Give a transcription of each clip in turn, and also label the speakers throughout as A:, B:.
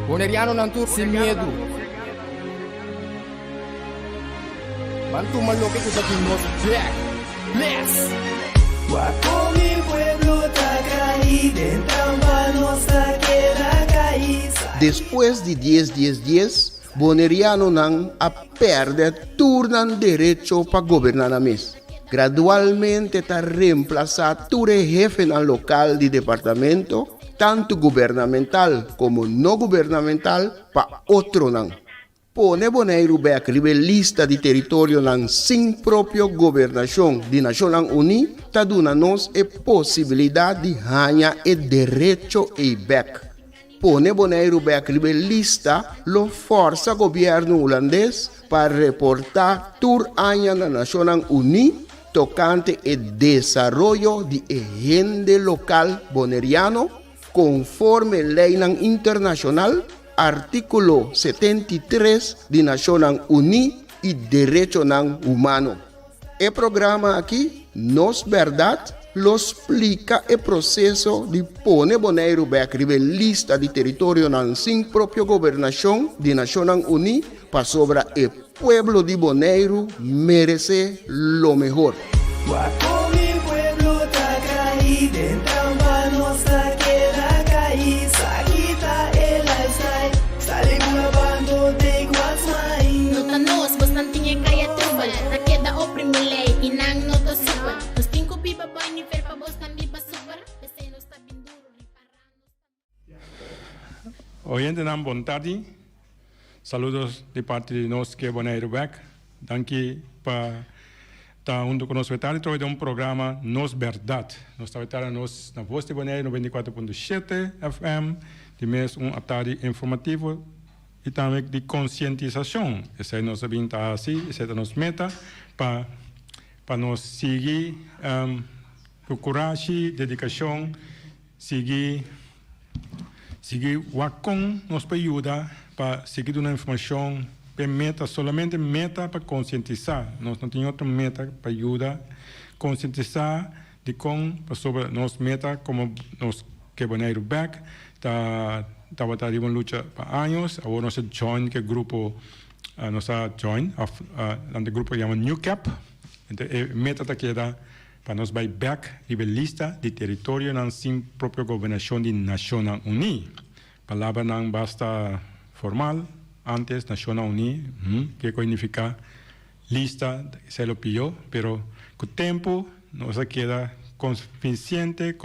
A: Boneriano nantur sin miedo. Bantu maloque que satimos back. Bless.
B: Guapo mi pueblo está caído, en trampa nuestra queda caída.
C: Después de 10, Boneriano nan a perder turnan derecho para gobernar a mes. Gradualmente está reemplazado todo jefe en el local de departamento, tanto gubernamental como no gubernamental, para otro nan. Pone Bonaire back lista de territorio nan sin propio gobernación de Naciones Unidas, ta duna nos e posibilidad de ganhar e derecho e back. Pone Bonaire back lista lo força governo holandês para reportar tur año na Naciones Unidas tocante el desarrollo de agente local boneriano conforme ley internacional, artículo 73 de Naciones Unidas y derecho humano. El programa aquí, Nos Verdad, lo explica el proceso de poner Bonaire back lista de territorio sin propia gobernación de Naciones Unidas para sobre el pueblo de Bonaire merece lo mejor.
B: Guapo mi pueblo está caído, en trampa nuestra queda caída. Quita el lifestyle, sale grabando de Guasmay.
D: Nota nos, bastante kaya tubal. Ta queda oprimile, inang noto super. Nos cinco pipa pa ni fer pa bostan di super. Dese nos ta binduro
E: Oyente nam bontadi. Saludos de parte de nos que Bonaire back. Danke para estar junto con nosotros de un programa Nos Verdad. Nos está nos na voz de Bonaire 94.7 FM. De mes tarde informativo e também de conscientização. Essa é nossa vinda assim, essa é a nossa meta para nós seguir com coragem, dedicação, seguir o com nos ajuda para seguir uma informação, meta, somente meta para conscientizar. Nós não temos outra meta para ajudar, conscientizar de como sobre nossa meta, como nós que Bonaire back, estava uma luta para anos, agora nós join que grupo, nós join, o grupo chama New Cap, então a meta está queda para nós vai back lista de território não sem própria governação de Nações Unidas. Palavra não basta formal, antes Nações Unidas, que significa lista, se lo pidió, pero con tempo nos queda consciente,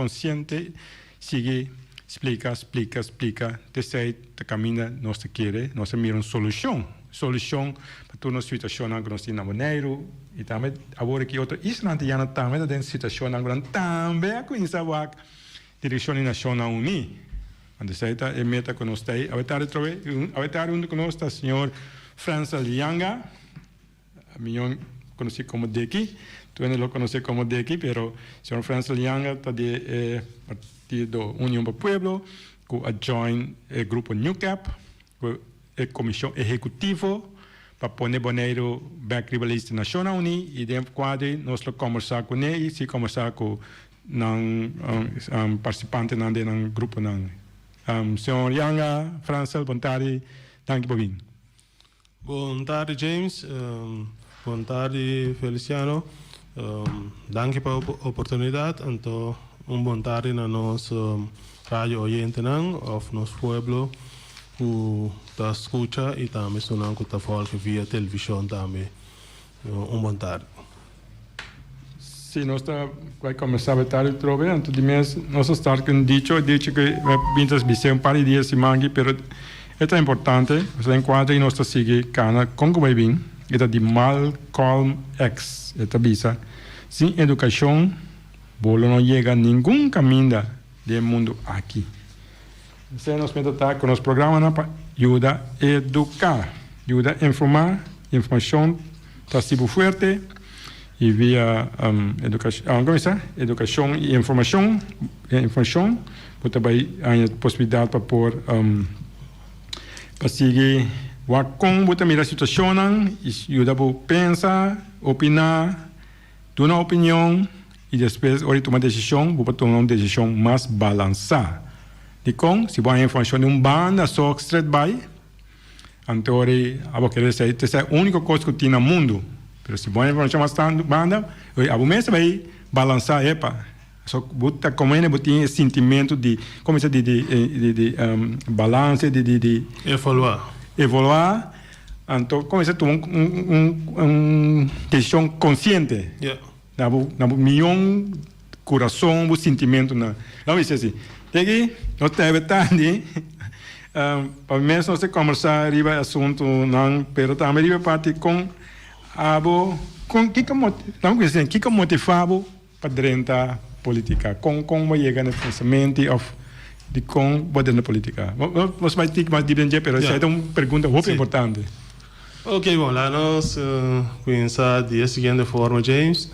E: sigue, explica, desde te camina, nos quiere, nos mira una solución para toda una situación que nos tiene en Bonaire, y también ahora que otra isla ya no también en situación que también con esa dirección de Naciones Unidas. Entonces, esta es meta con usted. Ahorita uno conoce al señor Franz Lianga, a mí yo conocí como Deki, tú no lo conoces como Deki, pero el señor Franz Lianga está de Partido Unión para Pueblo, que ha joined el grupo New Cap, la comisión ejecutiva para poner Bonaire back rivalista Naciones Unidas, y de cuadro nos lo conversar con él, y si conversar con participantes del grupo. Senhor Yanga, Francel, boa tarde, danke por vir.
F: Boa tarde, James. Boa tarde, Feliciano. Danke pela oportunidade. Então, boa tarde na nossa rádio oyente, of nosso pueblo, que está escuta e também sonando que está falando via televisão também. Boa tarde.
E: Sim, nós vai começar a tarde trove, antes de mês nós estamos com dicho que vintas visão para dias e mangi, pero é importante, você enquadra e nós sigue cana com como bem, é de Malcolm X, é visa, sem educação, bolo não chega a nenhum caminho do mundo aqui. Você nos mete com os programas para ajudar a educar, ajudar a informar, informação está sendo forte. E via educação e informação, você também há possibilidade para pôr, para seguir como você mira a situação, e ajuda para pensar, opinar, dar uma opinião, e depois, hora de tomar decisão, você tomar uma decisão mais balançada. De com, se vai informação de banda só extrato vai, então abo querer dizer, essa é a única coisa que tem no mundo. Mas se vai informação bastante banda, abo mesmo vai balançar, epa, só botar como ele botar sentimento de, como se de balance, de evoluar. Então, como se tu questão consciente.
F: Yeah.
E: Na milhão coração, o sentimento na. Não isso assim. Aqui, não teve tarde. Para mesmo não se conversar riba assunto não, pero também riba parte com abo com que motivava para dentro política, como chega no pensamento of de com poder na política. Você vai ter mais diferente, pero essa é uma pergunta muito importante.
F: Ok, bom, lá nós pensar da seguinte forma, James.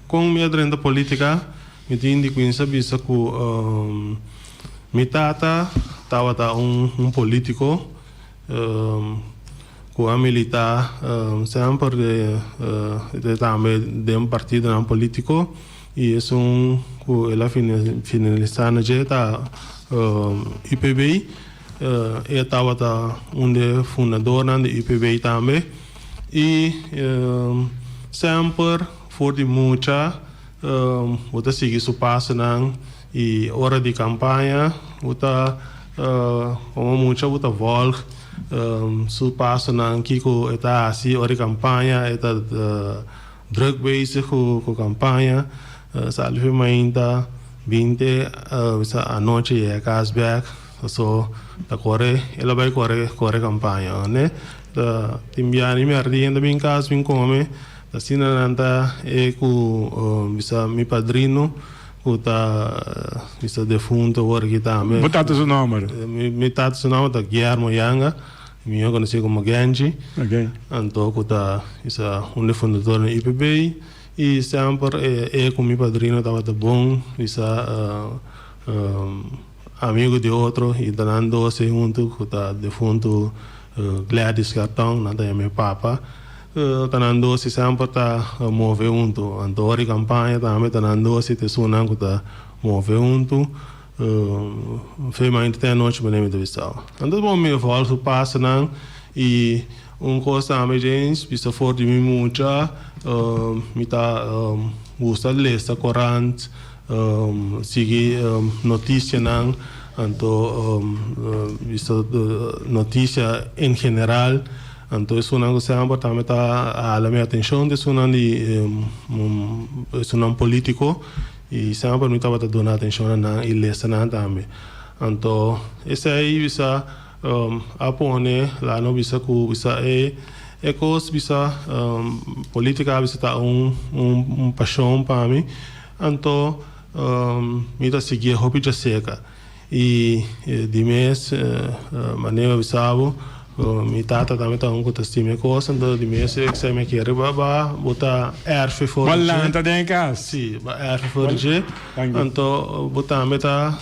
F: Com minha dentro política, me tinha de pensar bisa que minha tata estava um político, que a militar sempre de um partido não político e é que ela finalizando já tá IPB. Eu estava fundador do IPB também e sempre for de muita uta seguir su passo e hora de campanha uta como muita uta volta su passo que está assim hora de campanha está drug base com campanha salve ainda 20 a noite é casback so da corre ela vai corre campanha né da timbiani me ardiendo bem caso bem come da sinananta e ku bisa mi padrino ku ta bisa defunto ora que tá me
E: botato seu nome
F: mi tato seu nome da Guillermo Yanga mi eu conheci como Genji
E: ok
F: então ku ta isa fundador do IPB e sempre com mi padrino tava da bom bisa amigo de outro e danando se junto com o defunto Gladys Cartão, nada é meu papa, danando se sempre está mover junto, andou em campanha também danando se te sunam com o mover junto, foi mais até a noite para me entrevistar. Então bom me volto passa não e coisa também gente, bisa for de mim muita, me tá gosta de ler essa corante seguir notícia não então notícia em geral então isso não sempre também está a minha atenção isso não isso não político e sempre me estava dando atenção na ilha não também então esse aí bisa apone lá no bisa ku bisa coisa bisa política bisa tá paixão para mim então me dá seguir a roupa de seca e de mês maneira bisabo me tata também tá com testemunho coisa então de mês é que se me quer botar erfe fora
E: balanta de casa
F: sim erfe fora então botar meta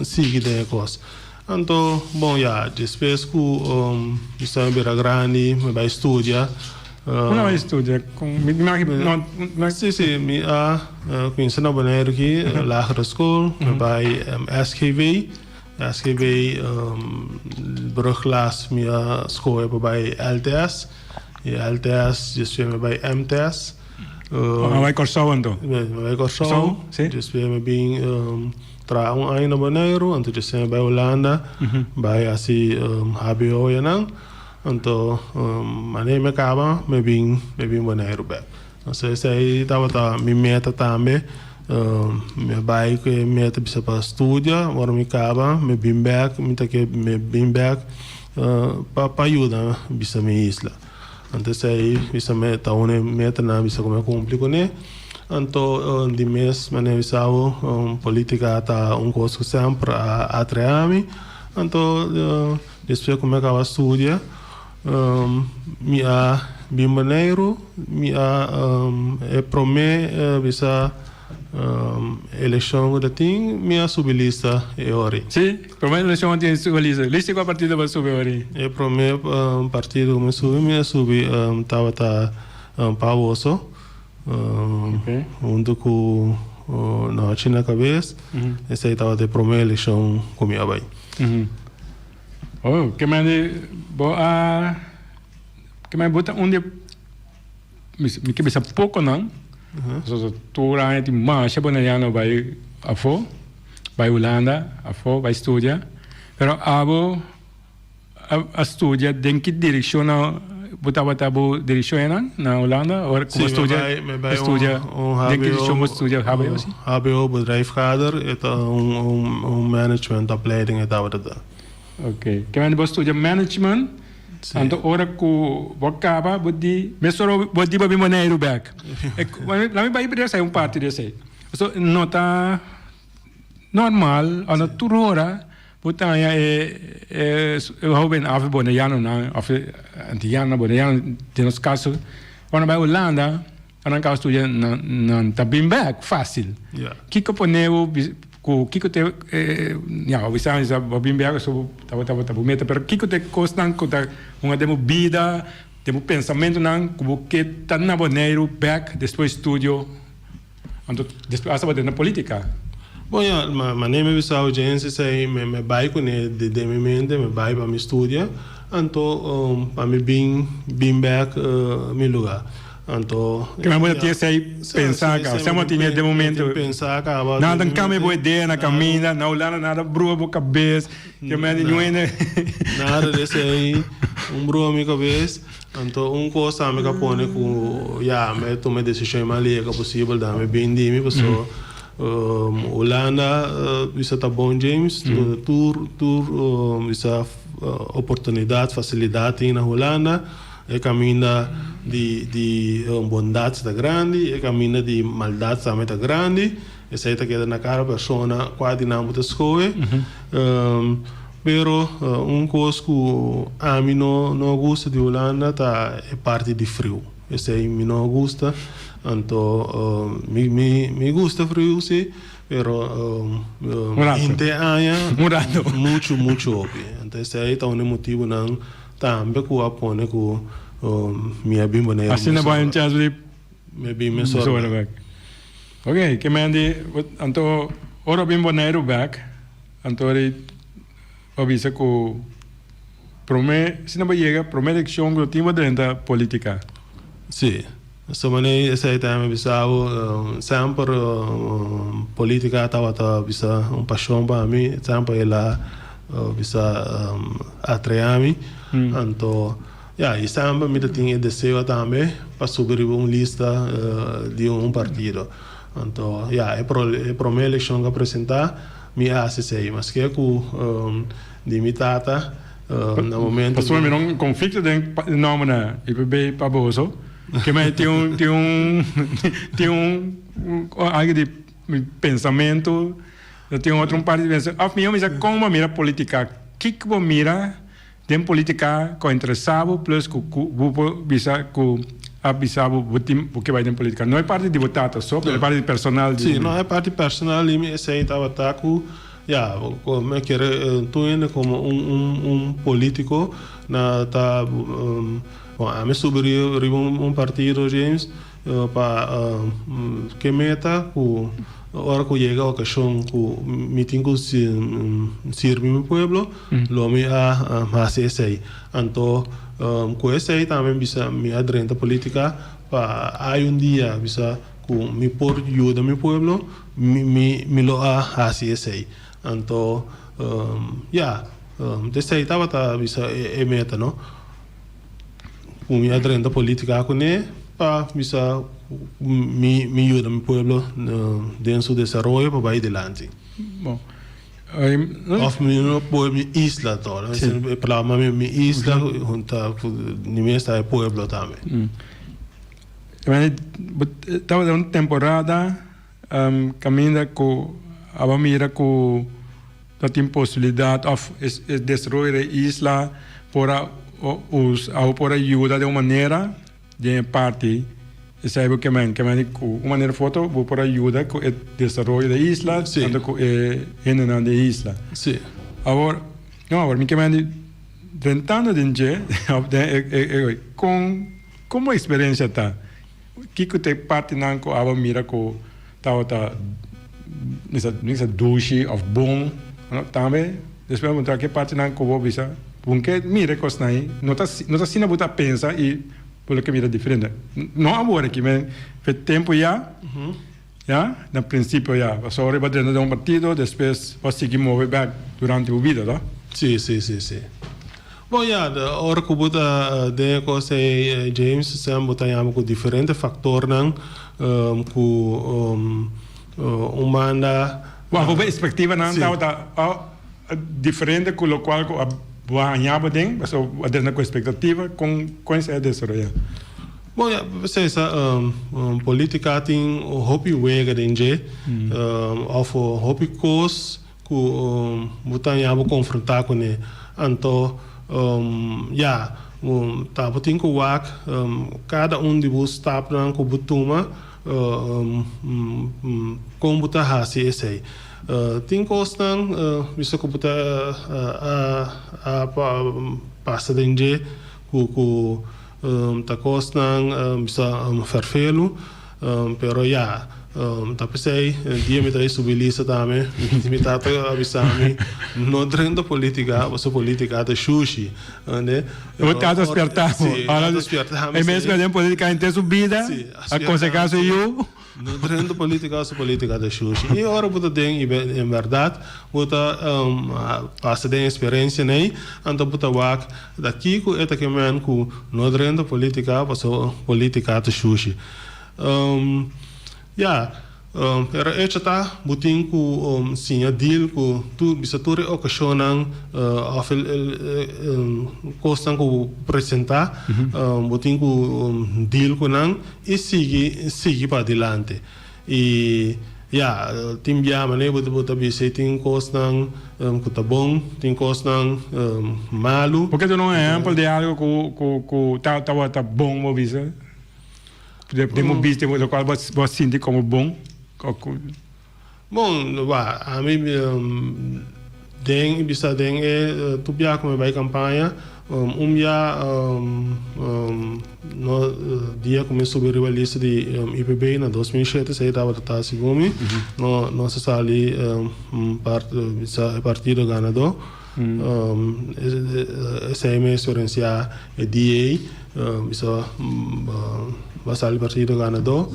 F: seguir de coisa então bom já depois que está em Beira Grande me vai estudar
E: não estuda com não
F: sim me conheci na Bonaire aqui lagere school bij SGW brugklas me school hebben bij LTS LTS dus we bij MTS
E: vai Corsão então
F: vai Corsão dus we hebben bem tra ano na Bonaire então dus we bij Holanda bij assim HBO ya não então maneira me acaba me bem Bonaire back então esse aí tava minha meta também me vai que meta bisa para estudar agora me acaba me bem back me tá que me bem back para ajudar bisa me isla então esse aí bisa me tá uma meta na bisa como cumprir né então de mês maneira bisa política tá coisa que sempre atrai então depois como acaba estudar mi a bimbaneiro mi a prome bisa eleição da ting mi a subilista e ori
E: sim prome eleição tem subilista lista qual partido vai subir ori
F: e prome partido me subi mi a subi tava Pavoso junto com na China cabeça, esse aí estava de primeira eleição comigo aí.
E: Oh, que mais que mais bota onde me que bisa pouco não. So tu orang itu masih benar vai afo, vai Holanda, afo vai estudar. Pero abo a estudar den que direciona bota bo direciona na Holanda ou como estudar den que direciona estudar HBO assim.
F: HBO bedrijfskader, het management opleiding het daar.
E: Okay. Que mais você estuda management? Anto ora ku bocaba budi mesoro budi babi maneiro back. Lá me vai para sair parte desse. So nota normal ana turora botanya hoben af bonaiano na af antiano bonaiano de nos caso quando vai Holanda ana ka estudia na tabim back fácil. Kiko poneu Kiko te bisa isa babimbiaga so tava meta pero Kiko te costan kota uma demo vida demo pensamento nan kubo que tá na boneiro back depois estudio anto depois asa na política.
F: Bom, mas nem me bisa audiência sei me vai com de minha mente me vai para me estudar anto para me bim back me lugar. Anto
E: que mais tinha sei pensar que se tinha de momento
F: pensar que
E: nada came boa ideia na caminha na Holanda nada brua boca cabeça que mais nenhuma
F: nada desse aí brua minha cabeça anto coisa me capone com me tomei decisão mais liga possível dar me bem de mim pessoa Holanda bisa tá bom James tour bisa oportunidade facilidade na Holanda caminha de bondade da grande, caminha de maldade também da grande, essa aí tá queda na cara persona quase não muita escolha, pero coisa que a mim não gosta de Holanda tá é parte de frio, esse aí me não gosta, então me gusta frio sim, pero inte aia muito óbvio, então esse aí tá motivo não também que a pone que minha bimba neira.
E: Assim não vai entrar de
F: me bimba sorra
E: back. Ok, que me andi anto ora bimba neiro back anto ri avisa que se não vai chegar promete que chão time dentro política.
F: Sim. So maneira essa aí também bisao sempre política estava bisa paixão para mim sempre ela bisa atrai-me então e sempre me tinha desejo também para subir lista de partido então é para minha eleição que apresentar me assistei mas que de minha tata no momento
E: passou um conflito de nome na IPB Paboso que me tinha algo de pensamento. Eu tenho outro parte de pensar. Afinal, mas como mira política? Que mira tem política com interessado plus com bisa com abisado porque vai ter política. Não é parte de votar só, é parte personal.
F: Sim, não é parte personal. E esse aí estava ataco. Como quer tu como político na tá a me subir partido James para que meta o hora que chega a ocasião que me tenho que servir meu pueblo lo me a fazer isso aí então com isso aí também bisa me adrenta política para aí dia bisa que me por ajuda meu pueblo me lo a fazer isso aí então desse aí estava bisa meta não me adrenta política com ele para bisa me ajuda meu pueblo dentro do desenvolvimento para vai adelante.
E: Bom,
F: of me não pode me isla toda, para me isla junto nem está pueblo também.
E: Estava uma temporada caminha com a mira com a tem possibilidade de desenvolver a isla por ajuda de uma maneira de parte sabe que uma maneira foto por ajuda com o desenvolvimento da isla tanto com a da isla
F: sim
E: agora me que tentando de como a experiência tá que te parte não com a mira com tá nessa douche of bom, também depois montar que parte na como bisa, porque mira costa aí, não tá sina botar pensa e pelo que mira diferente. Não agora que men foi tempo já. Ja, no princípio já, só arriba dentro de partido, depois vai seguir mover back durante a vida, tá?
F: Sim. Bom, a hora que você tem coisa James, sempre botar com diferentes fatores, com humana.
E: Bom, a perspectiva não tá diferente com o qual vai ganhar bem, mas a com expectativa com essa desarrollo.
F: Bom, você sabe, política tem o hobby wega dentro, of hobby cos que botar ganhar confrontar com ele, então tá botin com wak cada de vos está para com botuma com botar hasi esse tem coisas isso que botar a passa dentro com tá costan bisa vervelo pero tá pensei dia me tá subilisa também me tá avisando não drendo política você política da sushi né
E: eu tá despertado é mesmo que política inte subida a consequência eu
F: não drendo política su política da sushi e agora você tem em verdade você passa de experiência né então você vai daqui com esta que man com não drendo política você política da sushi pero esta tá butin ku sinha deal ku tu bisa tu occasionan afel costan ku apresentar butin ku deal ku nang e sigue para adelante e tim mane buta bisa tin costan ku tá bom tin costan malu
E: porque tu não é exemplo de algo que tá bom mo bisa podemos visto o qual você sente como bom.
F: Bom, a mim bisa tu bia como vai campanha no dia começou a a lista de IPB na 2007 saya estava a segundo no se sali partido ganador essa é minha experiência DA bisa basal partido ganador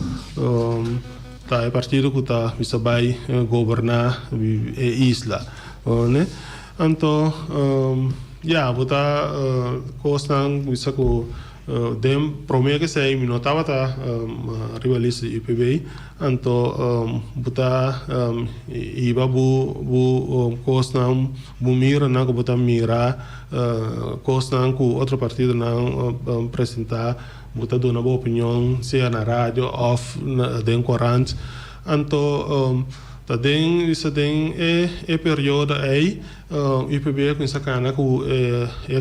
F: tá partido que tá bisa vai governar a isla né então bota costan bisa ko dem promete que sei me notava tá rivalista IPB então bota iba bu costan bu mira na ko bota mira costan com outro partido não apresentar bota dona boa opinião seja na rádio off den corante então tá den isso den é período aí IPB com essa cana com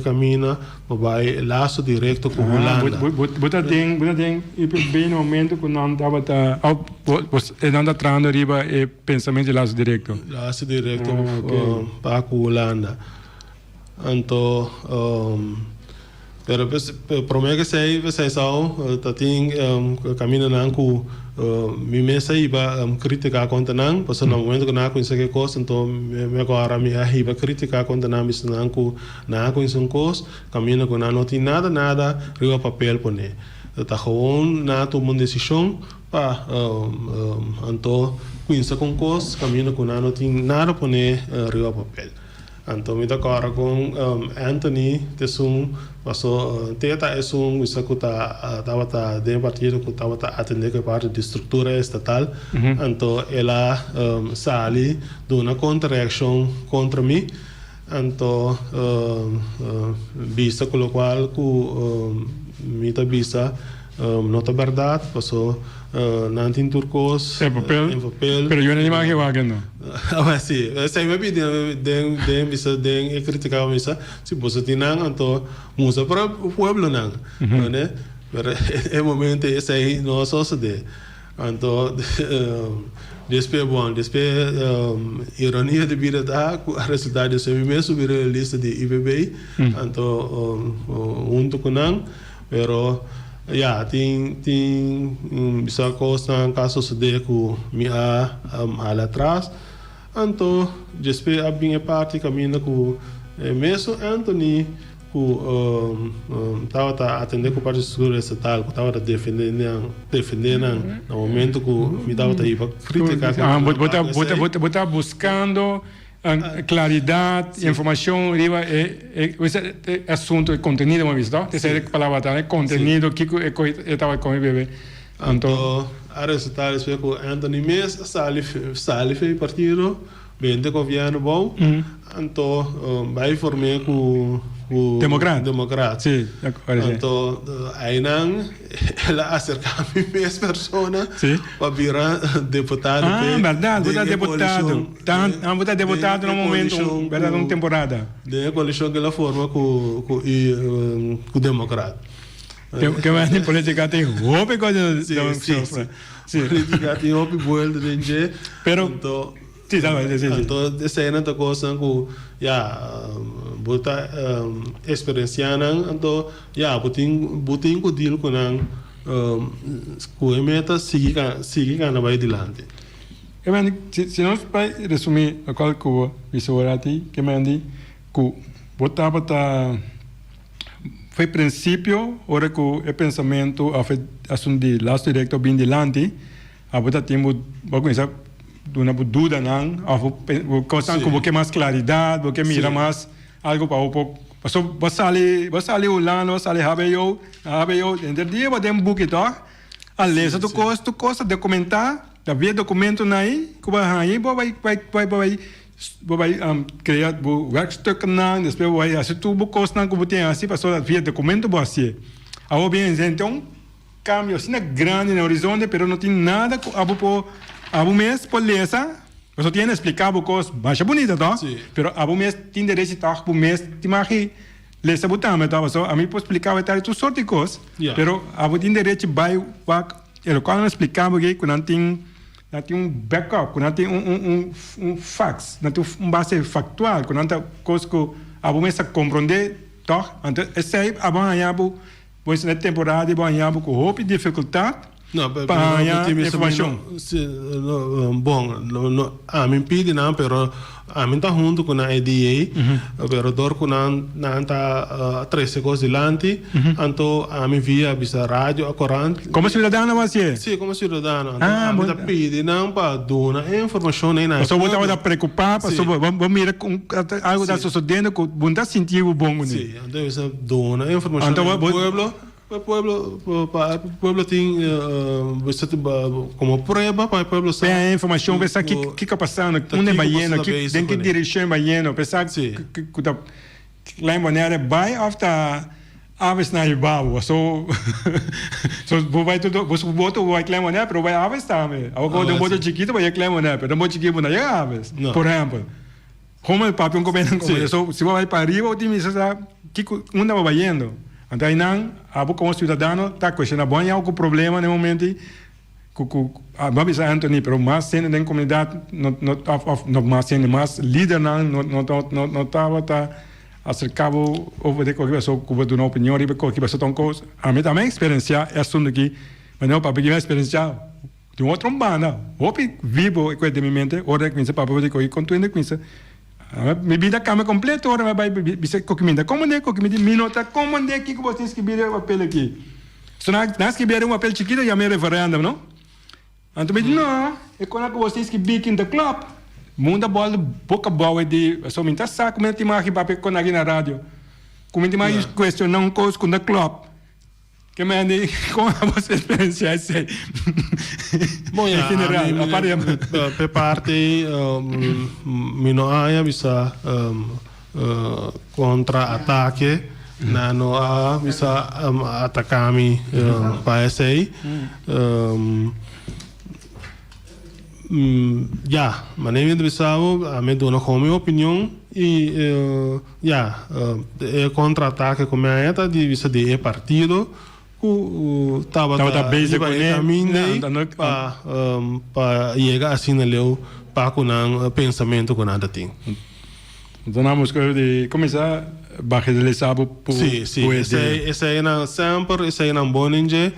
F: caminha vai laço direto com Holanda
E: bota den IPB no momento que não tava não tá trando riba é pensamento de laço direto para com Holanda então pero promete que sei você só tá tem caminho não com me mesa iba criticar contra não porque no momento que não conhece que coisa então me agora me iba criticar contra não mas não conhece um coisa caminho que não tem nada riba papel pone tá gewoon na tomar decisão para então conhece com coisa caminho que não tem nada pone riba papel então me agora com Anthony Tesum passou teta isso que tava dentro partido que tava atender que parte de estrutura estatal então ela sali de uma contra-reação contra mim então vista com o qual me tá vista não tá verdade passou nantin turcos em papel pero eu nem imagino que não
F: sim sai me pedi den bisa den criticar misa se você tem não então musa para o pueblo não né pero é momento esse aí não só se de então depois ironia de vida da resultado se me subir a lista de IPB então junto com não pero tem bisa coisa caso suceder com minha ala atrás. Então, despe abrir a parte caminho com mesmo Anthony ku tava atender com parte de segurança tal, tava defendendo no momento que me tava aí para criticar.
E: Botar buscando claridade, informação, esse assunto é conteúdo, uma vez, não? Terceira palavra, tá? Conteúdo que eu estava com o bebê.
F: Então, a resultado é que Anthony Messi sale partido, bem de governo bom, então vai formar com democrata.
E: Sim,
F: então aí não ela acerca a mesma pessoa para virar deputado.
E: Verdade, botar deputado. Botar deputado no momento, verdade, uma temporada.
F: De coalição que ela forma com o democrata.
E: Que mais em política tem roupa coisa.
F: Sim. Política tem roupa boa de
E: pero
F: então essa é outra coisa que botar experienciando então botin com deal com a meta seguir na vai adiante.
E: Se nós vai resumir a qual que o visualati que me andi que botar foi princípio hora que o pensamento a assunto de last directo bem dilante a botar tempo começar uma dúvida não coisa com porque mais claridade porque mira mais algo para o pouco vai sair o lano vai sair habeu entender vai ter um book então a lesa tu costa documentar da via documento aí que vai criar o workstuk não depois vai assim tudo costa não que tem assim passou via documento vai assim a bem então cambio assim grande no horizonte pero não tem nada a mês por lesa, você tem explicado coisas mais bonitas, tá? Pero a mês tem direito de estar por mês de marque lesa botamos, tá? Você a mim pode explicar vai ter tudo sorte de coisas, pero a tem direito de vai eu quando explicava que quando tem um backup, quando tem um fax, não tem base factual, quando tem coisas que a mês compreender, tá? Então esse aí a banhabo, pois na temporada banhabo com roupa dificuldade.
F: Não, para informação. Bom, a mim pede não, pero a mim tá junto com a EDA, pero dor com não tá 13 coisas dilante, então a mim via bisa rádio a corrente.
E: Como cidadão você?
F: Sim, como cidadão. A mim tá pede não para dar informação nem nada.
E: Só vou estar preocupado, só vamos mirar com algo da sucedendo que não tá sentindo bom, né?
F: Sim, então isso dona informação ao pueblo. O pueblo tem como prova para o pueblo saber.
E: Tem a informação, ver o que está passando, onde é baiano, em que direção é baiano, pensar que lá em maneira vai after aves na ibabo, so vai tudo, você bota vai lá em maneira, pero vai aves também. Agora bota chiquito vai lá em maneira, pero bota chiquito não é aves. Por exemplo, como o papel comendo como, so se vai para arriba, o time sabe que onde vai baiano. Então, aí não, como cidadão, está questionando, bom, há algum problema no momento, vamos dizer, Anthony, mas mais sendo da comunidade, não mais sendo mais líder, não estava acercado, ou de qualquer pessoa que vai uma opinião, ou qualquer pessoa tão coisa. A mim também experienciar é assunto aqui, mas não, para pegar experienciar de outra banda, ou vivo com a minha mente, ou de conhecer para poder contribuir com isso. Me vida cama completa, ora vai bisa comida. Como é comida minuta, como é que você escrever o papel aqui? Se não escrever um papel chiquito, já me referendo, não? Então me diz, não, é quando você escrever aqui no club, muita bola, pouca bola de, só me tá saco, como é que mais papel quando aqui na rádio. Como é que mais questionar coisa com o club. Que me ande com a vossa experiência assim.
F: Bom,
E: em general,
F: a parte não há bisa contra-ataque, não há bisa atacar me para esse já, mas nem me pensava, a mim dona como minha opinião e contra-ataque como é esta de bisa de partido estava
E: base com
F: ele para chegar assim na leu para com o pensamento que nada tem.
E: Então vamos começar a bagatelizar o
F: Sim. Esse aí não sempre, esse aí não boninje.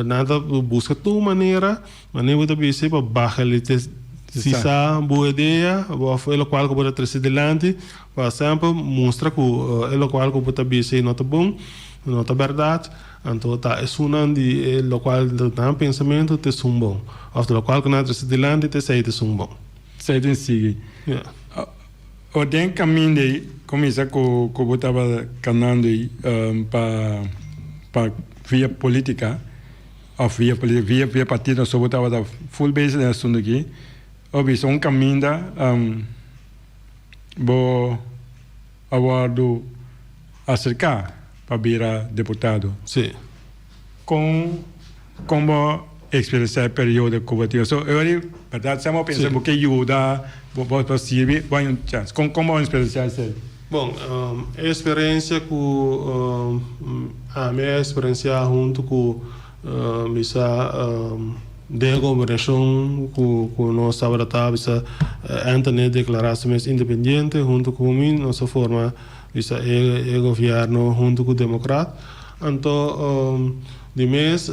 F: Nada busca tua maneira você precisa para bagatelizar boa ideia, o qual que você trazer delante, para sempre mostrar que o qual que você precisa não é bom, não é verdade. Então tá é sunandi o qual tá pensamento te sum bom, ou o qual que não trazer delante te sai te sum bom.
E: Sai tem sigue. O den caminho começa com o estava canando para via política, ou via partido, só estava full base nesse assunto aqui. Obviamente um caminho vou aguardo acercar para virar deputado.
F: Sim.
E: Como experienciar período combativo. Eu verdade sempre penso que ajuda para servir vai um chance. Como experienciar isso?
F: Bom, a experiência com a minha experiência junto com missa de governação com nós estava Anthony declarações independente junto com mim nossa forma missa é governo junto com o democrata. Então de mês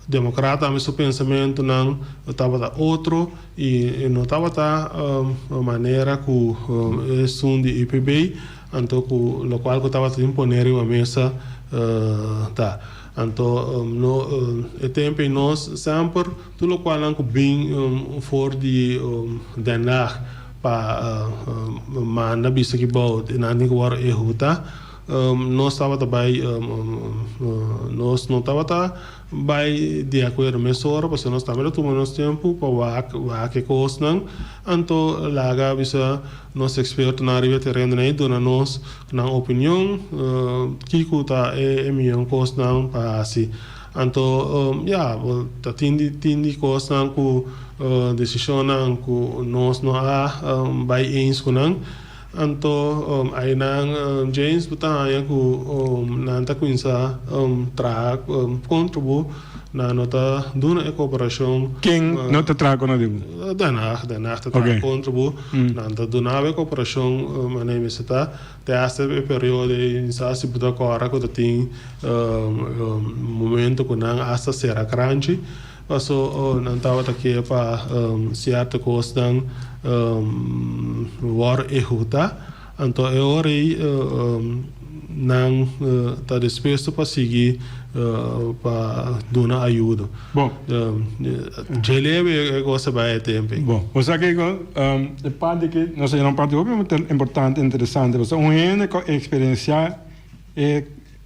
F: democrata a meu pensamento não estava outro e não estava a maneira que é um de IPB então o qual que estava a imponer a mesa tá então no tempo nós sempre tudo o qual não bem for de danar para manda bisa que bom nanti que war errota nós estava também nós não estava vai de acordo com essa hora porque nós também tomamos tempo para que coisa não então lá bisa nós expertos na área terreno aí dona nós na opinião que cuta é minha coisa não para assim então tá tindi coisa não com decisão não com nós não há vai ens com não então aí nang James buta yang ku nanta kuinsa tra contribu na nota duna e cooperação
E: quem nota trago na deu
F: dana ta tra contribu nanta duna e cooperação mané meseta te hace período em se buta cora ko tem momento ko nang asa será crunch passo nantava aqui para certa coisa war ehuta então é hora aí não está disposto para seguir para dar ajuda.
E: Bom,
F: gelebe é coisa vai tempo.
E: Bom, o que é parte que nós é uma parte muito importante, interessante. Você com experiência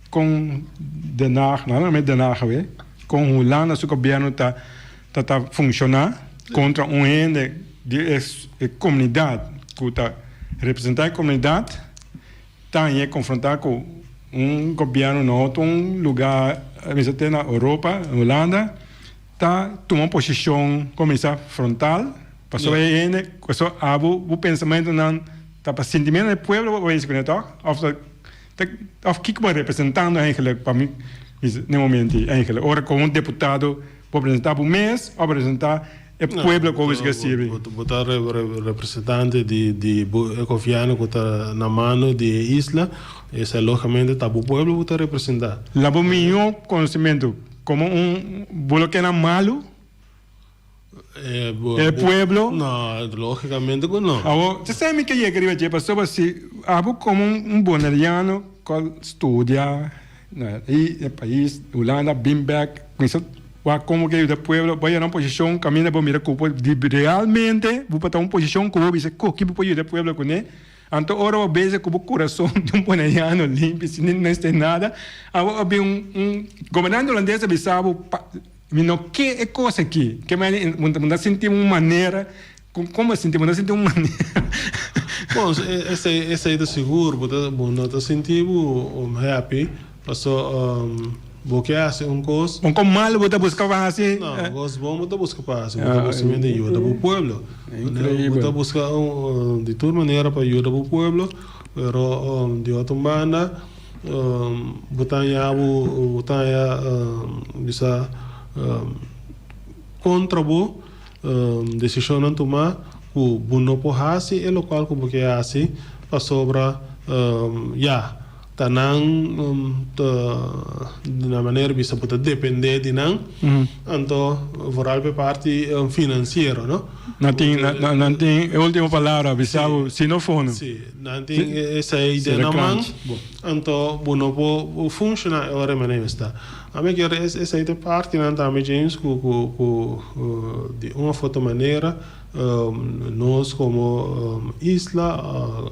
E: com denar, normalmente denar com o lá nosso governo tá funcionar contra de comunidade que está representar a comunidade está em confrontar com governo noutro lugar até na Europa, Holanda está tomando posição começar frontal passou ainda passou o pensamento não tá para sentimento do povo ou isso que não tá of que como representando eigenlijk para mim no momento eigenlijk ora como deputado para apresentar o mês ou apresentar o povo como que serve
F: botar representante de governo que está na mão de isla esse logicamente tá o povo botar representar
E: lá o meu conhecimento como bolo que era malo el pueblo
F: não logicamente não
E: você sabe que eu queria dizer pessoas se como boneriano que estudia e o país Holanda Bimberg como que o povo vai na posição caminha para mirar como realmente vou para uma posição como você que pode o povo com ele então ora o base como o coração de boneriano limpo se não tem nada havia governante holandês sabe não que é coisa aqui que mas sentir uma maneira como sentir uma maneira
F: bom esse aí é seguro não está sentindo happy passou porque assim coisa
E: como mal você busca fazer
F: não coisa bom você busca fazer você busca de ajuda para o povo você busca de toda maneira para ajudar o povo pero de outra banda botanya bisa contra decisão não tomar ku buno po hasi e local ku buke hasi pa sobra tanang na maneira bisa puta depender di nang anto vooral pe parte finanziero, no?
E: Nanti última palavra, bisau sinofono.
F: Sì, nanti essa idea na man anto buno po funciona e ora me sta. A me che essa idea parte nanta me James ku di uma foto maneira nós como isla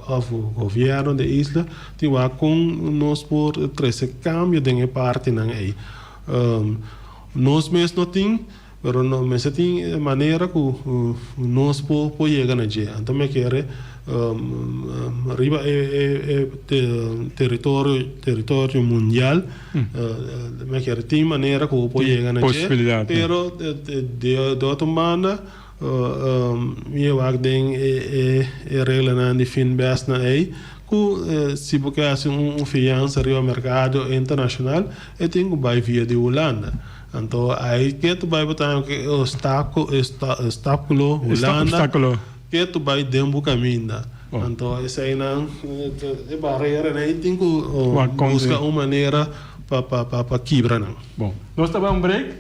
F: o governo da isla tiwa com nós por treze cambio de parte nan aí nós mesmo não tem pero não mas tem maneira que nós po chegar na dia então me quer riba território mundial me quer tem maneira que po chegar na dia pero de outra maneira eu acho que é regra na de fin best na aí que se você faz fiança no mercado internacional é tem que vai via de Holanda então aí que tu vai botar que obstáculo Holanda que tu vai dentro caminho então essa aí não é barreira né tem que buscar uma maneira para quebrar não.
E: Bom, nós estamos um break.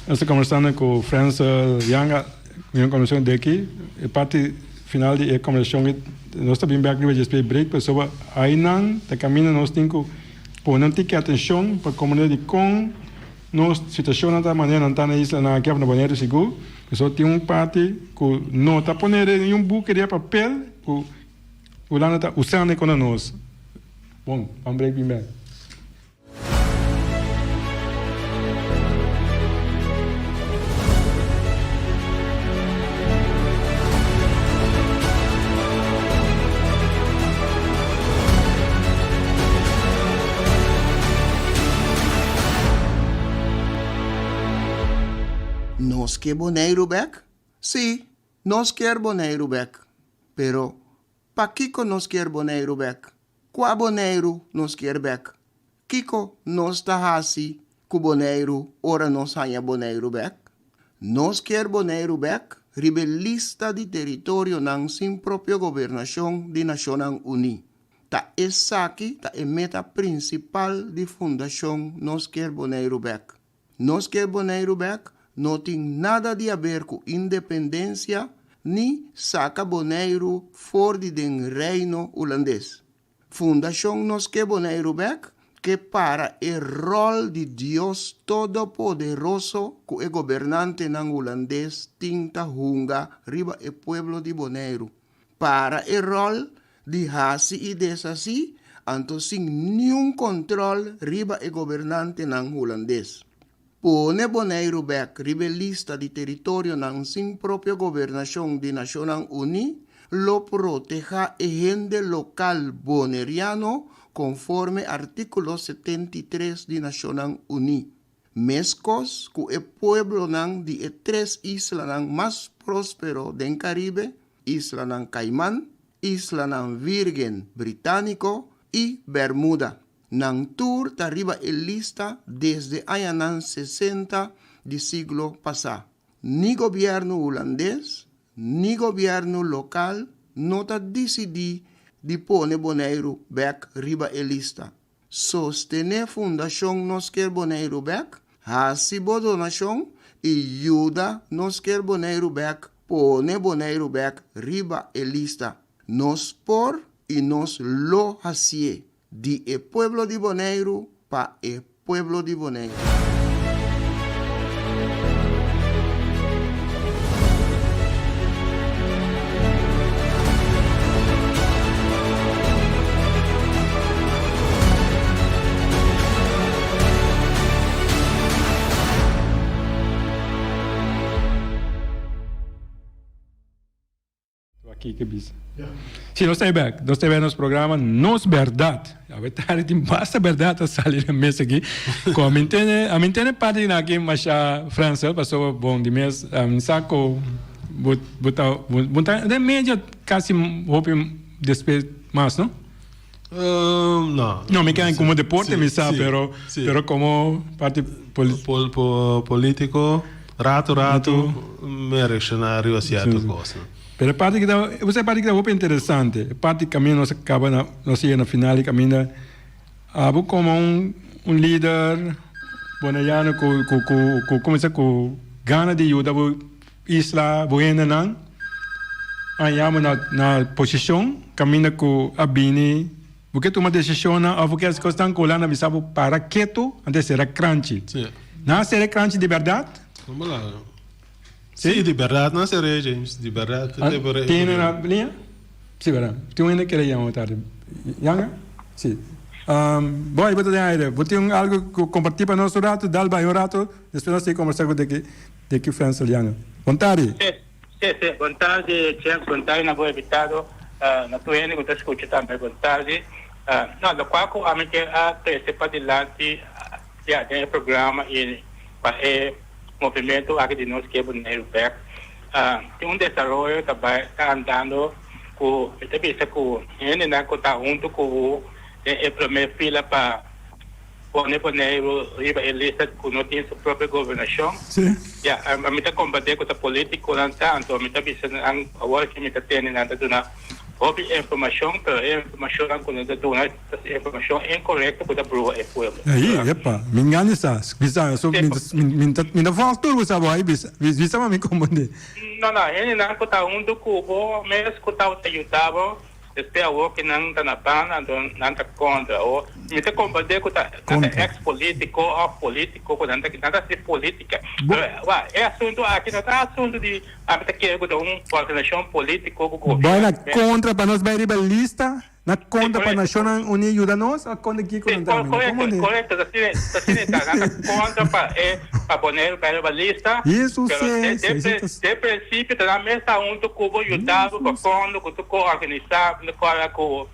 E: Nós estamos conversando com França Yanga. Minha conversação daqui, a parte final da conversação, nós estamos bem aqui para break, pessoal, aí não, da caminho nós temos que pôr atenção para a comunidade com nossa situação da maneira não está na isla na que é na maneira segura, pessoal tem parte que não está pondo em buco de papel, o lá está usando com nós. Bom, vamos break bem.
C: Nós quer boneiro back? Sim, nós quer boneiro back. Pero, pa Kiko nós quer boneiro back? Qua boneiro nós quer back? Kiko nós tá assim, com boneiro, ora nós hanha boneiro back? Nós quer boneiro back? Rebelista de território não sem própria governação de Nações Unidas. Ta essa aqui, ta é meta principal de fundação nós quer boneiro back. Nós quer boneiro back? Não tem nada de a ver com independência, nem saca boneiro fora do reino holandês. Fundação Nós Quer Boneiro Back, que para o rol de Deus Todo-Poderoso, que o governante não holandês tinta hunga riba o pueblo de Boneiro. Para o rol de hasi e desasi, anto sem nenhum controle riba o governante não holandês. Pone Boneiro back, rebelista de território não sem própria governação de Nações Unidas, lo proteja e gente local boneriano conforme artículo 73 de Nações Unidas. Mescos que o pueblo de três islas mais próspero do Caribe, Isla Caimán, Isla Virgen Britânico e Bermuda. Nang tour arriba en lista desde años 60 del siglo pasado. Ni gobierno holandés, ni gobierno local no ta decidi de poner Boneiro back riba en lista. Sostener Fundación Nós Quer Boneiro back, hasibo donación y ayuda Nós Quer Boneiro back, pone Boneiro back riba en lista. Nos por y nos lo hacie. De el pueblo de Boneiro para el pueblo de Boneiro.
E: Aqui que bisa. Sim, nós estamos back nos programa Nos Verdade. A verdade tem bastante verdade a sair na mesa aqui. Como a mim tem parte aqui, mas a França passou bom de mês, saco, botar de média quase roupa despesa mais, não?
F: Não,
E: me queda como deporte, me sabe, pero como parte
F: político, rato, me reaccionário assim a coisa.
E: Pero a parte que você parte que é interessante, a parte que caminha nós acaba nós chega na final e caminha como um líder bonaiano com começa com gana de ajuda o isla buena não ayamo na posição caminha com a bini porque toma decisão na porque as coisas estão colando bisabo para quieto antes será crunchy
F: Sim.
E: não será crunchy de verdade
F: Vamos lá. Sim, de verdade, não será, James. De verdade.
E: Tem na linha? Sim, verdade. Tem ainda que ir tarde. Yanga? Sim. Bom, eu vou ter aí. Vou ter algo que compartilhar para nós um rato, dar um rato, depois nós temos conversar com de que fãs Yanga. Boa tarde.
G: Sim. Boa tarde, James. Boa tarde, na boa habitado. Na tua ene, que escuta também. Boa tarde. Não, do qual a mim que participa de lá tem o programa e para movimento aqui de nós que é bonito back tem desenvolvimento também está andando com está vista com ele na conta junto com a primeira fila para bonito riba elista com não tem sua própria governação a mim está combater com a política não tanto a mim está vista agora que me está tendo nada do na houve informação pero a informação não quando está dando informação incorreta para o povo
E: aí epa me engane sa bisa so minta factor você vai bisa me compreender
G: não ele não conta do cubo mas conta o ajudava espera o que não está na pana não está contra ou me está combater com ex político ou político quando não está se política é assunto aqui não é assunto de a meta que é uma organização política com o governo
E: vai na contra para nós vai ribalista na conta para a Nacional Unida ajuda nós a conta aqui com
G: correto assim está na contra para poner para a lista
E: isso
G: de princípio está na mesa onde o cubo ajudava para quando o organizar com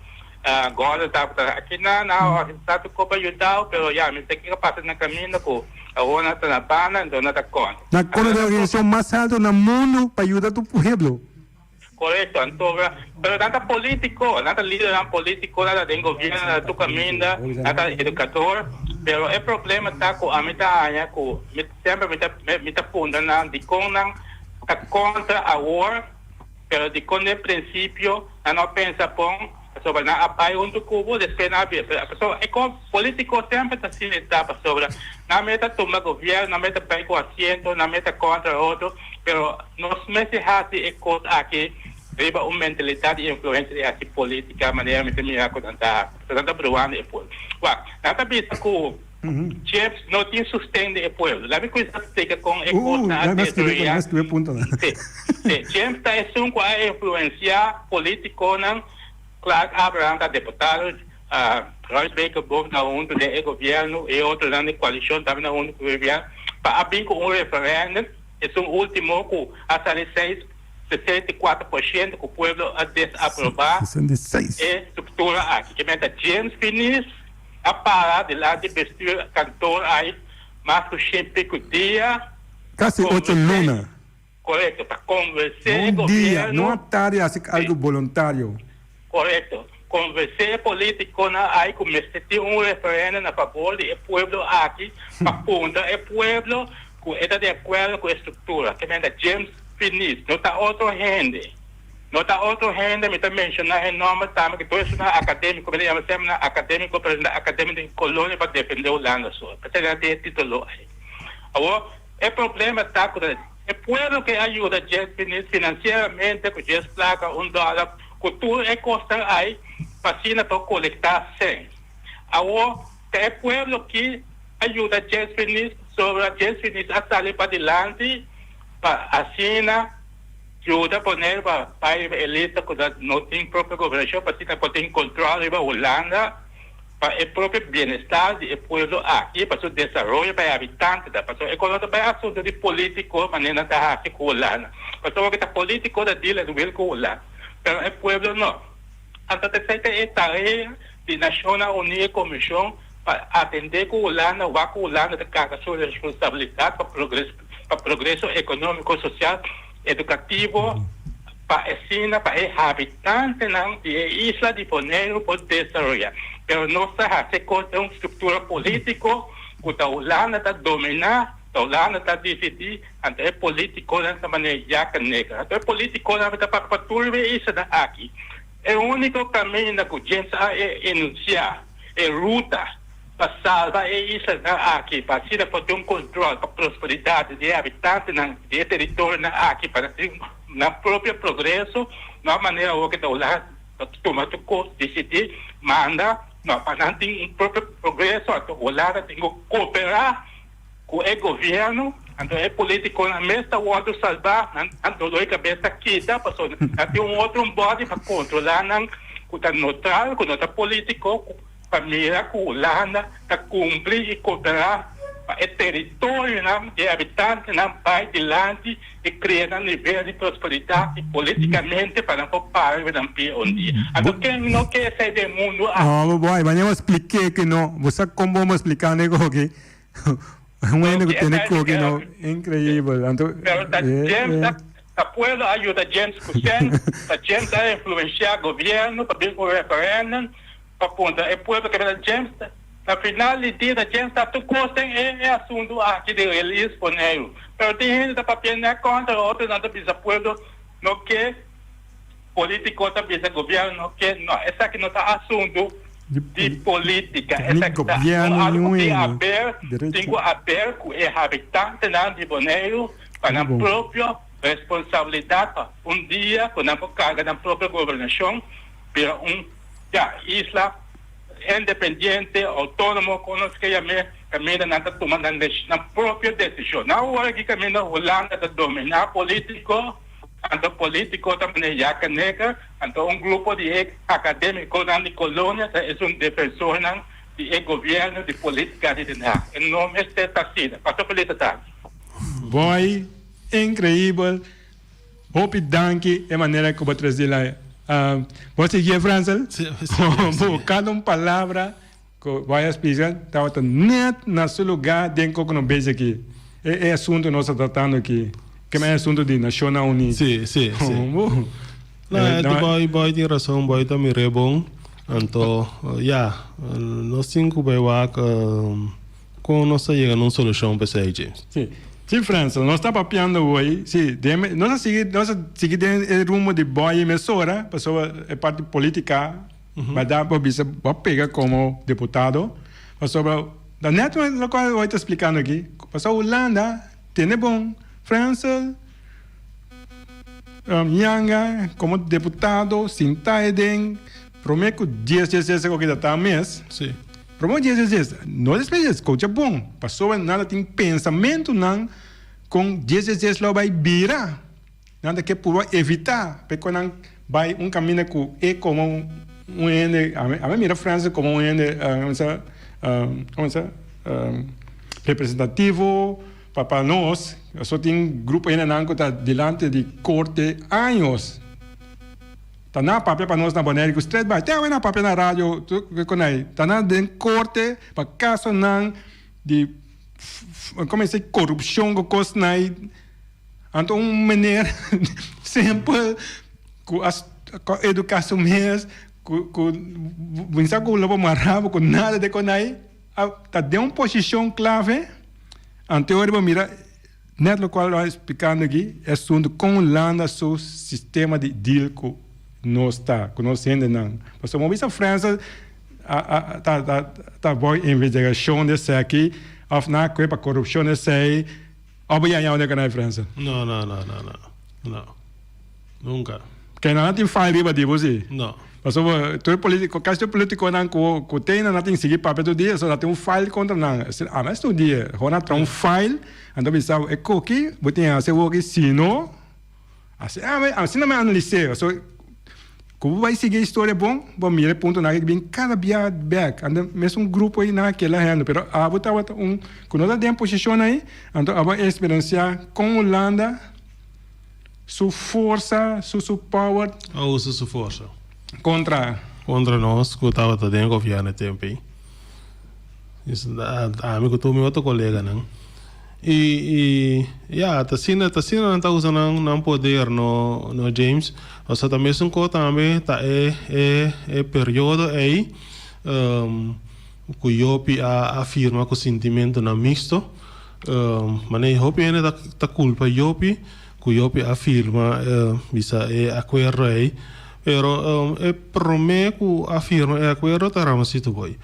G: agora está aqui na organizado o cubo ajudava pero já me tem que passar na caminho com a ona está na pana então não está contra
E: na conta da organização mais alta no mundo para ajudar o povo
G: correcto, entonces, pero nada político, nada líder político, nada de gobierno, nada tu caminda, nada educador, pero el problema está con a mitad año, con siempre mitad punta, de con está contra a war, pero de con el principio, no piensa pon sobre nada apoyo un cubo de escena abierta, pero el político siempre está sin etapa sobre, no meta toma gobierno, no meta pego asiento, no meta contra otro, pero nos meses así es cosa aquí riba uma mentalidade e influência de essa política maneira me terminar com tanta provando o povo nada vista com James não tem sustento o povo lá me coisa fica com a coisa James está assumindo a influenciar político não Clark Abraham da deputado Royce Baker Bob na junto do governo e outro lá na coalição também na junto do governo para abrir com referendo é o último com a 64% que o povo a desaprovar
E: 66
G: é estrutura aqui que meta James Finis a parar de lá de vestir cantor aí mas que sempre que dia
E: quase 8 luna
G: correto para conversar
E: um dia não tarde assim algo voluntário
G: correto conversar político na aí começa a ter referendo a favor do povo aqui para ponta o povo que está de acordo com a estrutura que meta James Finis, não está outro rende. Não está outro rende, me está mencionando em nome também, que todo isso é acadêmico, me chama sempre acadêmico, presidente acadêmico de colônia para defender o lado só. Para ter esse título aí. Agora, o problema está com o povo que ajuda a gente financeiramente, que já placa $1, que tudo é custa aí, para coletar 100. Agora, é o povo que ajuda a gente sobre a gente a sair para adelante, para assinar, ajuda a poner para a elita que não tem própria governação, para ter controle da Holanda, para o próprio bem-estar do povo aqui, para o desenvolvimento para habitantes, para o econômico, para o assunto de político, maneira de assim com a Holanda. Para o que está político da dele do com a Holanda. Mas o povo não. Então, tem tarefa de Nacional Unida Comissão para atender com a Holanda, ou com a Holanda de carga sua responsabilidade para o progresso econômico, social, educativo, para ensinar para os habitantes da Isla de Bonaire para desenvolver. Mas não se hace com uma estrutura política que a Holanda está dominar Holanda está decidindo, então é político nessa maneira jaca negra. Então é político na vida para tudo isso aqui. É o único caminho que a gente enunciar, é ruta para salvar isso aqui, para assim poder um controle para a prosperidade de habitantes de território aqui, para ter na própria progresso, na maneira que a Holanda toma decidir, manda, para não ter um próprio progresso, a Holanda tem que cooperar com o governo, então é político na mesma hora salvar, então a cabeça quita, para ter um outro bode para controlar, com o neutral, com o político, para mirar com a Holanda, para cumprir e cooperar para o território de habitantes, vai adiante e criar um nível de prosperidade politicamente para não parar de pé um dia. Então quem não quer sair do mundo...
E: Não, boy, mas eu expliquei que não. Você como vamos explicar nego aqui? Um ano que tem que não incrível. Então,
G: a pueblo ajuda James Kusen, a James a influenciar o governo para vir com o referendo, para apontar é pueblo que vai James. Na final do dia, a gente está tudo gostando é assunto aqui de release por neiro. Mas tem gente que está papel contra, outros não está pueblo, não quer político, está pensando governo, não quer, não. Essa aqui não está assunto de política. Essa aqui está algo que tem que haver com o habitante de Bonaire para a própria responsabilidade, um dia, com a carga da própria governação, para isla independente, autônomo, como se chama, caminha não está tomando a própria decisão. Na hora que caminha a Holanda está dominar político, então político também jaca negra, então um grupo de acadêmicos na colônia é um defensor de governo, de política de nada. Em nome de Tacida. Pastor Felicidade.
E: Boy, incrível. Hope danke é maneira que eu vou trazer lá. Você aqui é Francel?
F: Sim.
E: Cada palavra que vai explicar, está net na seu lugar dentro que não vejo aqui. É assunto que nós estamos tratando aqui. Que é assunto de Nacional Unida.
F: Sim. Não, boy tem razão, boy também é bom. Então, nós temos que ver como nós chegamos a uma solução para isso, James.
E: Sim, Francel, nós estamos papiando hoje. Sim, nós seguimos o rumo de boa emissora, pessoa é parte política, mas dá para pegar como deputado. Pessoa, da network, o qual eu estou explicando aqui, pessoa Holanda, tem bom, Francel, Yanga, como deputado, Sintaiden, prometo 10 que está mês.
F: Sim.
E: Prometo 10 não é escuta bom, pessoa nada tem pensamento não com 10 lá vai virar, nada que por evitar, porque quando vai caminho que é como ende, a mim mira França como ende, representativo para nós, só tem grupo ainda que está delante de corte anos. Tá na papel para nós na Bonaire, que os três vai, tem na papel na rádio, tu que aí, tá na de corte para caso não de como se corrupção que costa aí, então maneira sempre com a educação mesmo, com pensar que o lobo marrabo com nada de com aí, tá de uma posição clave, anterior mira net o qual eu explicando aqui, é assunto com Holanda seu sistema de deal com não está conhecendo não. Mas uma vez a França tá boa investigação desse aqui, of na coisa corrupção desse aí, obviamente onde é que na França?
F: Não, nunca.
E: Que não tem file riba de você?
F: Não.
E: Mas todo político, caso político não que tem não tem seguir papel do dia, só tem um file contra não. Mas todo dia, quando tem um file, então você é coque, você tem a ser o que se não, assim não me analisei, como vai seguir a história bom, bom mira ponto na que bem cada dia back, anda mesmo grupo aí naquela renda, pero bota quando nós tem posição aí, então a experiência com Holanda, sua força, sua power,
F: usa sua força
E: contra
F: nós, que estava dentro do governo tempo aí. Isso amigo tu meu outro colega não. E tá sendo não tá usando não poder no James, ou seja também um coisa também tá é período aí que eu afirma que o sentimento não misto, Mas Hopi ainda tá culpa Yopi, que Yopi afirma bisa acuerdo aí, pero promete que afirma acuerdo tarama situ boy.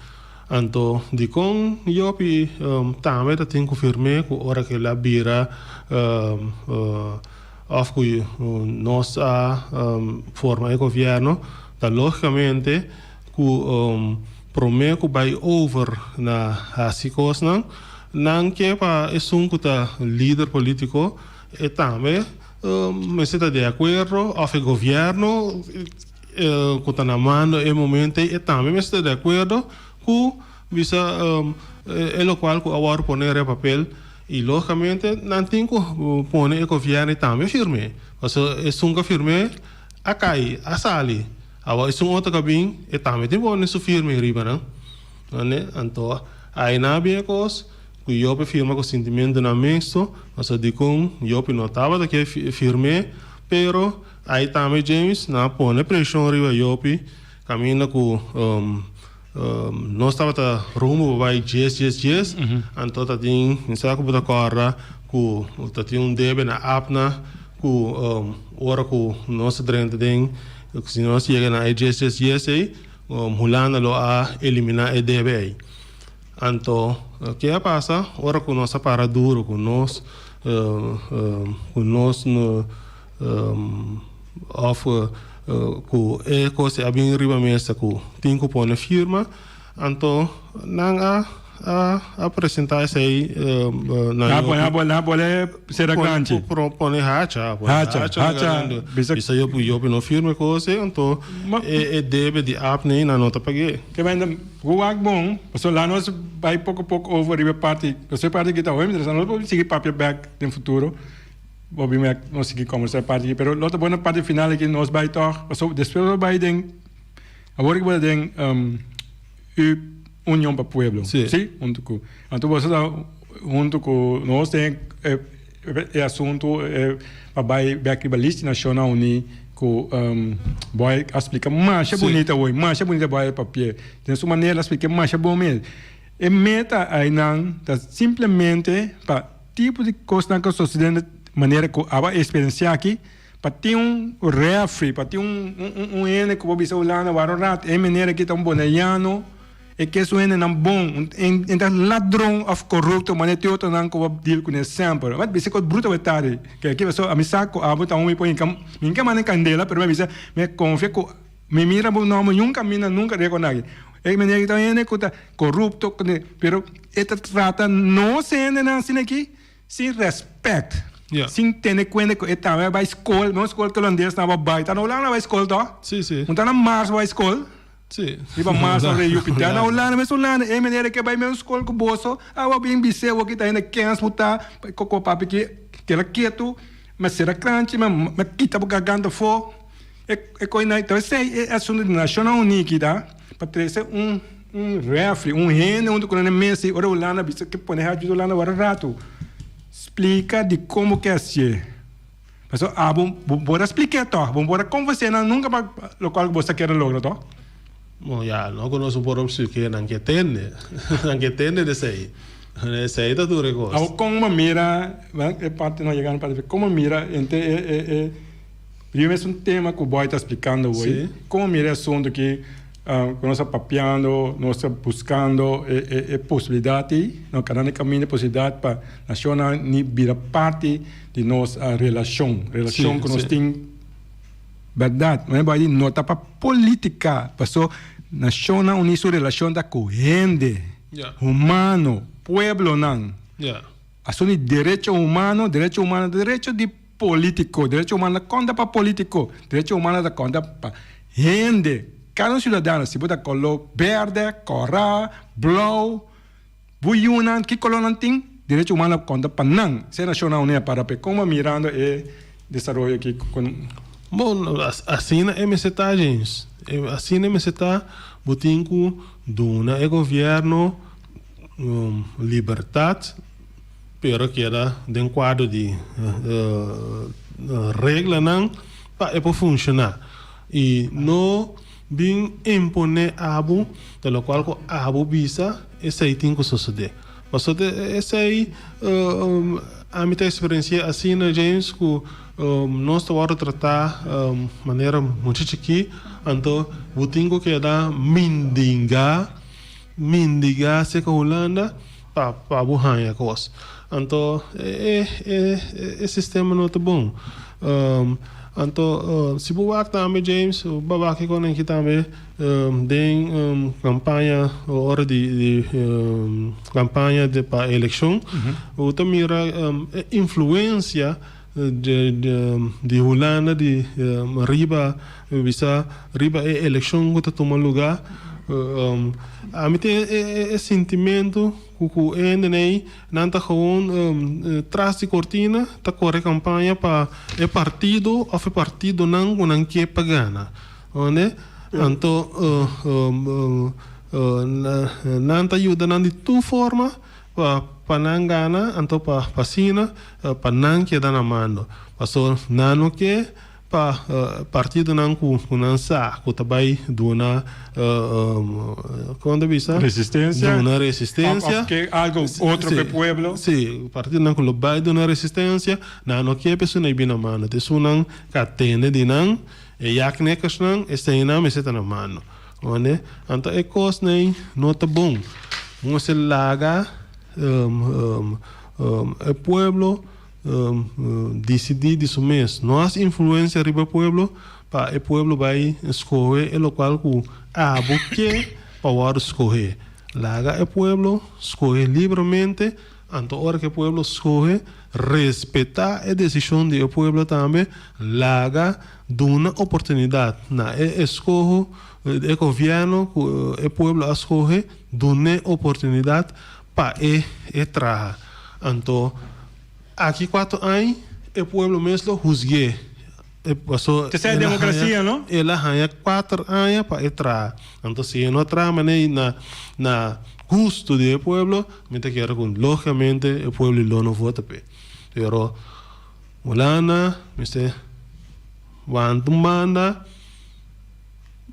F: Anto di con Yopi também tá tem que firme que ora que la bira of que nós forma de governo, tá logicamente que promete que vai over na asicos não que para é que líder político e também me está de acordo o governo que está na mão no momento e também me está de acordo que visa é o qual que agora poner em papel e logicamente não tem que poner o governo também firme porque é que firme a cai a sali agora é outro caminho e também tem que poner isso firme riba não né então aí na bem coisa que eu firma com sentimento na mixto, mas de com eu notava que firme, pero aí também James na põe pressão riba eu caminha com nós estava tá rumo vai yes, então tá tem saco para corra com tá tem debe na apna com ora com nós drente tem se nós chega na yes aí mulana lo a eliminar e debe aí. Então, o que passa? Ora que nós para duro, com nós com é coisa a bem riba mesa com tem que pôr na firma, então não apresentar isso aí
E: na bola será grande
F: propõe hacha bisa eu não firme coisa então é deve de apne na nota paguei
E: que vem o bom porque lá nós vai pouco a pouco over a parte você parte que está hoje mas nós vamos seguir papel back no futuro obviamente nós seguir como essa parte pero a outra boa parte final é que nós vai estar depois vai den agora que vai den União para o Pueblo,
F: sim,
E: junto com, então você junto com nós tem assunto para vai aqui para lista nacional uni com vai explicar mais bonita hoje, mais bonita vai papel, tem sua maneira explicar mais bom mesmo, e meta aí não, tá simplesmente para tipo de coisa que sucedendo maneira que a experiência aqui para ter refri, para ter ene que você olhar na varorata, é maneira que tá bonaiano e que isso é não bom então ladrão of corrupto mas tem outro não que vai deal com esse sempre mas você que bruto vetari que aqui você a missa com a botar põe minha mãe candela pero me confia que me mira bom não nunca reconhece é maneira que tá ene que tá corrupto pero esta trata não se ene assim aqui sem respeito sem ter conta que está vai escola não escola que holandês estava vai tá não lá na escola tá
F: sim
E: não tá na março vai escola
F: sim
E: iba mais sobre Júpiter na Holanda mas Holanda é maneira que vai mesmo escola com bolso a bem biseu aqui tá ainda quens botar coco papi que ela quieto mas será crunch mas quita porque garganta for é coisa então sei é assunto nacional único tá para ter refri rene onde quando é Messi ora Holanda bisa que põe rádio Holanda agora rato explica de como que é ser mas bora explicar tá bora conversar nunca para local que você quer lograr tá
F: Bom, já, não conosco por opção que não entende desse aí. Esse aí tá tudo recosto.
E: Ao como mira, é parte não chegando para ver como mira, é primeiro tema que o boy está explicando hoje. Como mira assunto que nós estamos papeando, nós estamos buscando possibilidade, no cada caminho de possibilidade para a nacional virar parte de nossa relação que nós temos. Verdade, mas vai nota para política, passou nacional unir sua relação da corrente, humano, pueblo não. Assunto de direito humano, direito de político, direito humano conta para político, direito humano da conta para gente. Cada cidadão se pode colocar verde, cora, blue, buiuna, que color não tem, direito humano conta para não. Se nacional unir para como mirando e desenvolver aqui com
F: Bom, assim é MCTA, gente. Assim é MCTA, botinco, dona é governo, liberdade, pero que era de quadro de regra não, para funcionar. E não bem impone abo, pelo qual abo visa, esse aí tem que suceder. Mas essa aí, a minha experiência assim, né, James, que nós estamos a tratar de maneira muito chique, então, eu tenho que dar mendigar se com a Holanda para buhanha coisa. Então, o sistema não é bom. Então, se você também, James, você com aqui também tem campanha, hora de campanha para eleição, você mira influência de Holanda, de riba eleição que está tomando lugar. A mim tem esse sentimento que ainda nem está gewoon tras de cortina está corre campanha para é partido ou é partido não quer pagar, né? Então não está ajudando de tu forma para não ganhar, então para sina para não quedar na mão, passou não quer para partido não sa que também dona quando visa
E: resistência
F: dona resistência
E: que algo outro que pueblo
F: sim partido não que vai dona resistência não que pessoa não bina mano de sunan catene de não e já que necas não está não me seta na mano onde então é coisa nem não tá bom vamos se laga o pueblo decidir disso mesmo. Nós influência riba pueblo para o pueblo vai escolher o local que porque para escolher. Laga o pueblo escolher livremente, então hora que o pueblo escolhe respeitar a decisão do pueblo também, laga duna oportunidade na escolhe o governo que o pueblo escolhe duna oportunidade para trabalhar. Então aqui 4 anos, o povo mesmo juzgue.
E: Isso é democracia, não?
F: Ela ganha 4 anos para entrar. Então, se não entra na custo do povo, me te quero com, logicamente, o povo não vota. Pero, Holanda, me quando manda,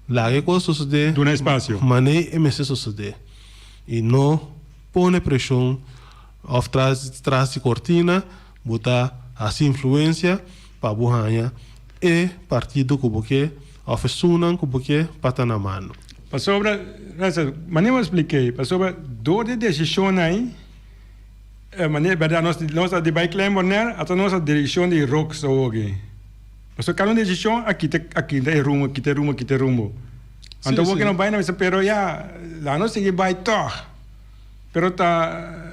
F: lá que coisa sucede,
E: dá espaço.
F: Mané e me sucede. E não põe pressão tras de cortina, botar essa influência para buhanha e partido que porque oferecem que porque pata na mão.
E: Para sobre, mas eu expliquei, para sobre dor de decisão aí, verdade nossa de bike lane morner, até nossa direção de rocks hoje. Mas cada decisão aqui tem rumo. Então o que não vai não é pero já lá não segue vai toh, pero tá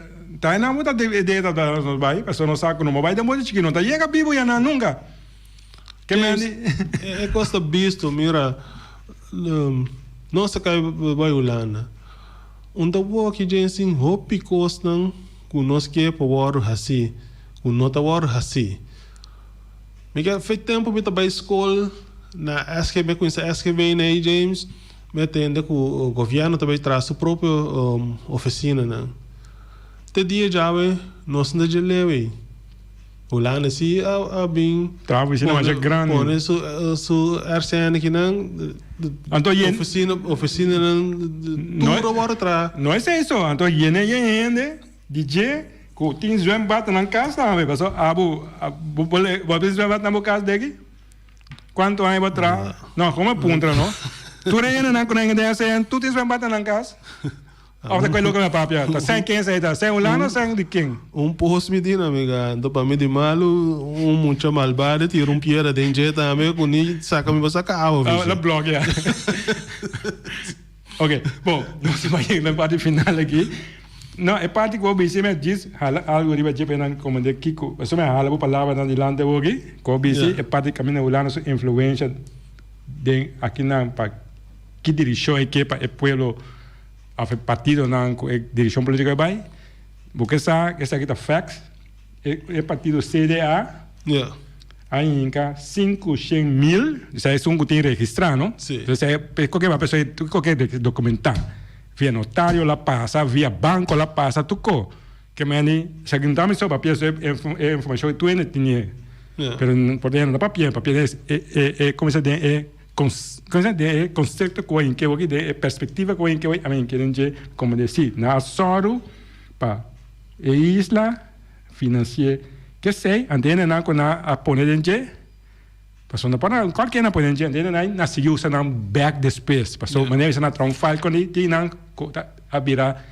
E: na muita ideia da não vai, pessoa não sabe como vai, demora chiquinho, tá chega vivo já nunca. Que me
F: é coisa visto, mira, nossa cai vai Holanda. Então aqui gente hopi costan com nós que power assim, com nota war assim. Miguel fez tempo me vai escola na SKB com essa SKB né James, me atende que o governo também traz sua própria oficina, né? Te dia já nós não gelei. Holanda se a bem
E: trava isso não é grande.
F: Põe su RCN aqui não.
E: Então
F: oficina não duro bora tra.
E: Não é isso. Então gente DJ que tem zoom bata na casa também, pessoal. Vou zoom bata na casa daqui. Quanto aí batra? Não, como punta não. Tu reina na conega dessa, tu tem zoom bata na casa. Ou coisa louca na papia. Tá sem quem sai tá, sem Holanda, sem de quem?
F: Post medina amiga, então para mim de malo, muito malvado, tira piedra dentro também, com nem saca me passa carro.
E: La blog já. Ok, bom, nós vamos na parte final aqui. Não, é parte que o BC me diz, algo riba de pena como de Kiko, isso me hala palavra na dilante hoje, que o BC é parte que a minha Holanda sua influência de aqui na para que direção é que para o povo a partido na direção política vai, porque essa aqui tá facts, é partido CDA, aí inca 500.000, isso é um que tem registrado, não? Então é qualquer pessoa, qualquer documentar, via notário lá passa, via banco lá passa, tudo, que me ani, se alguém dá me só papel, é informação que tu ainda tinha, pero por dentro não papel é como se é conceito que é perspectiva que a mim querem dizer como dizer na soro para e isla financiar que sei antena na com a poner em je passou na para qualquer na poner em je antena na seguiu sa na back the space passou maneira na triunfal com ele na a virar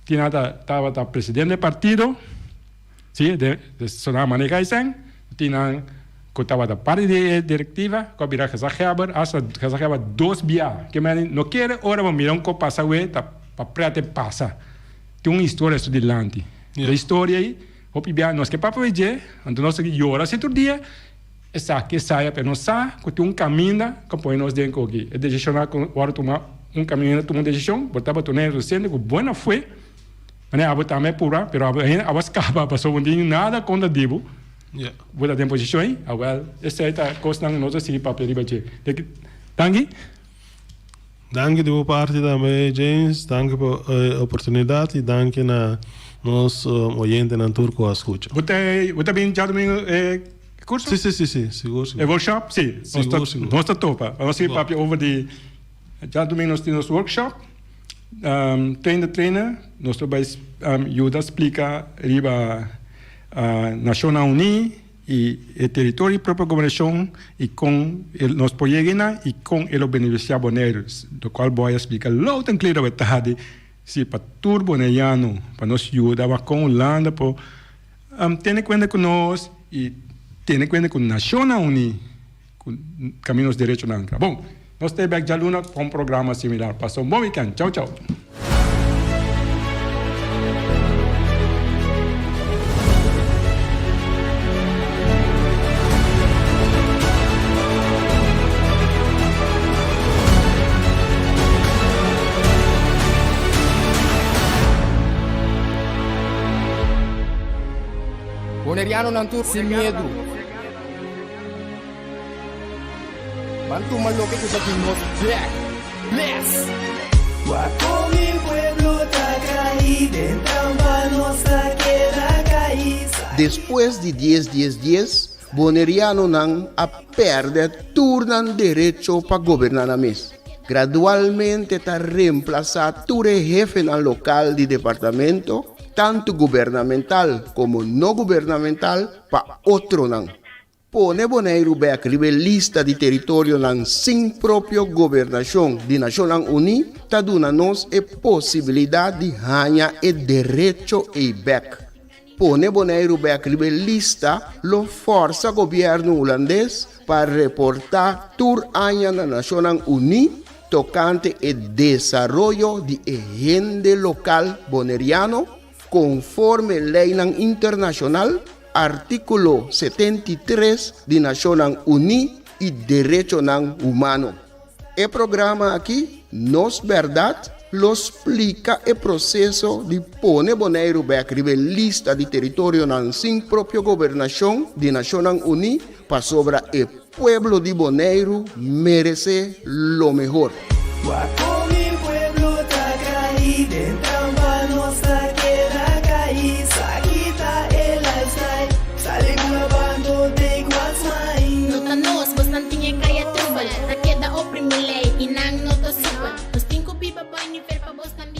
E: tinha tava presidente do partido sim de sona maneira isen tinha estava da parte diretiva que virar Casajaber asa Casajaber 2 via que não quer ora vamos mirar como passa o tá para prete passa tem uma história estudante a história aí hopi bia nós que papo veje então nós que llora esse outro dia essa que saia para nós que tem caminho que põe nós dentro aqui é decisionar agora tomar caminho tomar decisão botava torneio recente que boa foi mas a botar mais pura pero a escapa passou um dia nada contra dibo boa tempo posição aí agora essa é a coisa não nós seguir papel de bater tangi
F: Danke de parte também, James. Danke por a oportunidade e danke na nos oyentes na turco a escuta.
E: Você bem já domingo curso?
F: Sim, seguro.
E: É workshop? Sim.
F: Seguro.
E: Nós está topa. Vamos seguir papel over de já domingo nós temos workshop. Trainer, nós vai ajuda a explicar riba Nacional Unida e o território própria governação e com nós projetos e com os beneficiários boneiros, do qual vou explicar logo tão claro a verdade se para todo boneiano para nos ajudar com Holanda para ter em conta com nós e ter em conta com a Nacional Unida com caminhos direitos na Ankara. Bom, nós temos já um programa similar. Passou um bom weekend. Tchau, tchau.
A: Boneriano nantur sem medo. Bantu maloque que está aqui nos back. Bless.
B: Guapo mi pueblo está caído, en nossa queda caída.
C: Después de 10, Boneriano nan a perder turnan derecho para gobernar a mes. Gradualmente está reemplazado todo jefe en el local de departamento, tanto gubernamental como no gubernamental, para otro nan. Pone Boneiro a escrever lista de territorio nan sin propio gobernación de Nacional Unida, está dando-nos a possibilidad de ganhar o derecho e back. Pone Boneiro a escrever lista lo força governo holandês para reportar tur año na Nacional Unida tocante o desarrollo de agente local boneriano conforme lei internacional artículo 73 de Nacional Unida e Direito Humano. O programa aqui, Nos Verdade, lo explica o processo de pôr Boneiro a escrever lista de território sem própria governação de Nacional Unida para sobre o pueblo de Boneiro merece lo mejor.
B: Guapo mi pueblo está caído, en nossa queda caída. Aqui está el lifestyle, salimos lavando de guasmai.
D: Nota nos, bastantinha kaya trubal. Rakeda oprimilay, inang noto super. Nos 5 pipa boy ni fer pa bostan